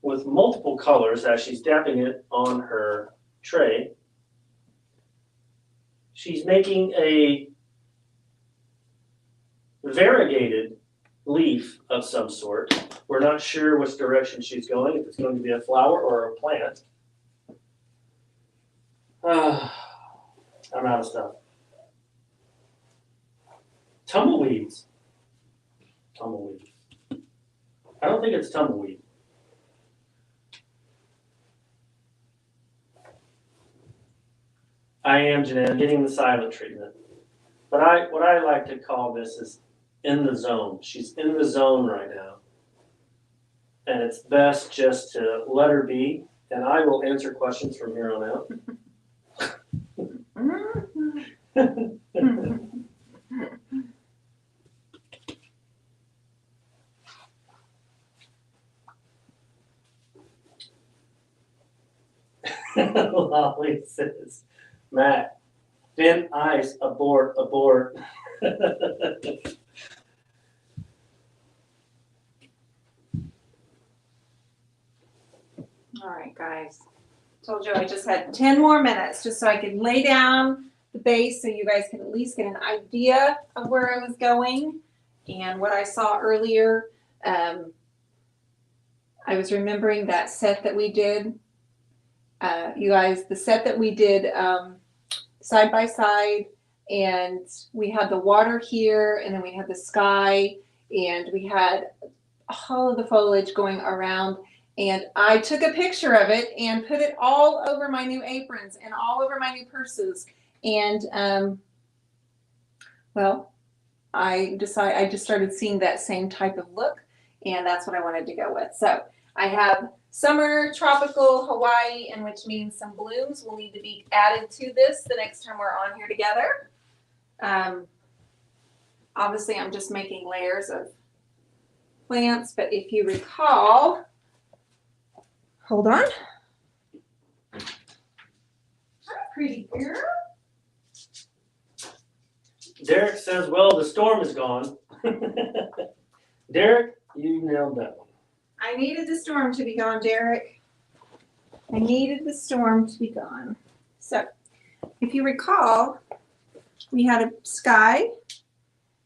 with multiple colors as she's dabbing it on her tray. She's making a variegated leaf of some sort. We're not sure which direction she's going, if it's going to be a flower or a plant. I'm out of stuff. Tumbleweeds. Tumbleweed. I don't think it's tumbleweed. I am, Jeanette, getting the silent treatment. But what I like to call this is in the zone. She's in the zone right now. And it's best just to let her be, and I will answer questions from here on out. Lolly says, Matt, thin ice, abort, abort. All right, guys. Told you I just had 10 more minutes just so I could lay down the base so you guys can at least get an idea of where I was going and what I saw earlier. I was remembering that set that we did. You guys, the set that we did side by side, and we had the water here, and then we had the sky, and we had all of the foliage going around. And I took a picture of it and put it all over my new aprons and all over my new purses. And well, I just started seeing that same type of look, and that's what I wanted to go with. So I have summer, tropical, Hawaii, and which means some blooms will need to be added to this the next time we're on here together. Obviously, I'm just making layers of plants, but if you recall, hold on. Pretty girl. Derek says, well, the storm is gone. Derek, you nailed that one. I needed the storm to be gone, Derek. I needed the storm to be gone. So, if you recall, we had a sky,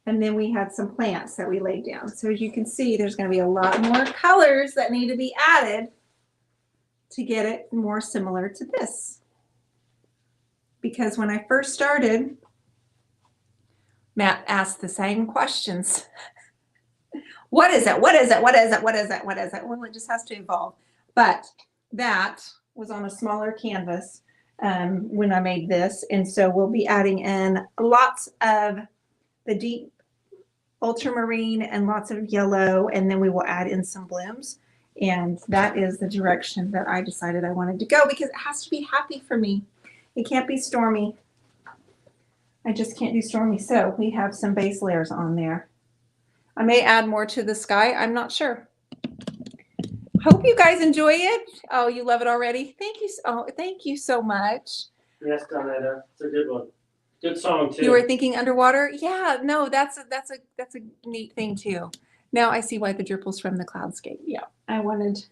and then we had some plants that we laid down. So as you can see, there's going to be a lot more colors that need to be added to get it more similar to this. Because when I first started, Matt asked the same questions. What is it? What is it? What is it? What is it? What is it? Well, it just has to evolve. But that was on a smaller canvas when I made this. And so we'll be adding in lots of the deep ultramarine and lots of yellow. And then we will add in some blooms. And that is the direction that I decided I wanted to go because it has to be happy for me. It can't be stormy. I just can't do stormy. So we have some base layers on there. I may add more to the sky. I'm not sure. Hope you guys enjoy it. Oh, you love it already. Thank you. Oh, thank you so much. Yes, Donetta. It's a good one. Good song too. You were thinking underwater? Yeah. No, that's a neat thing too. Now I see why the dripples from the cloudscape. Yeah, I wanted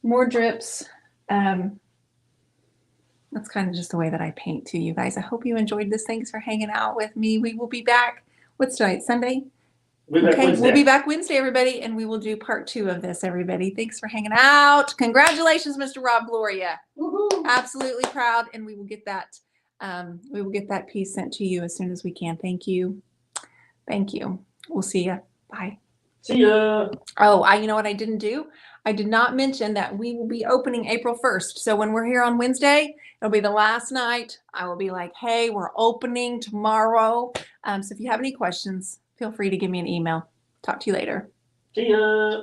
more drips. That's kind of just the way that I paint too, you guys. I hope you enjoyed this. Thanks for hanging out with me. We will be back. What's tonight? Sunday? We'll be back Okay, Wednesday. we'll be back Wednesday, everybody, and we will do part 2 of this, everybody. Thanks for hanging out. Congratulations, Mr. Rob Gloria. Woohoo. Absolutely proud, and we will get that piece sent to you as soon as we can. Thank you. Thank you. We'll see you. Bye. See ya. Oh, you know what I didn't do? I did not mention that we will be opening April 1st. So when we're here on Wednesday, it'll be the last night. I will be like, hey, we're opening tomorrow. So if you have any questions, feel free to give me an email. Talk to you later. See ya.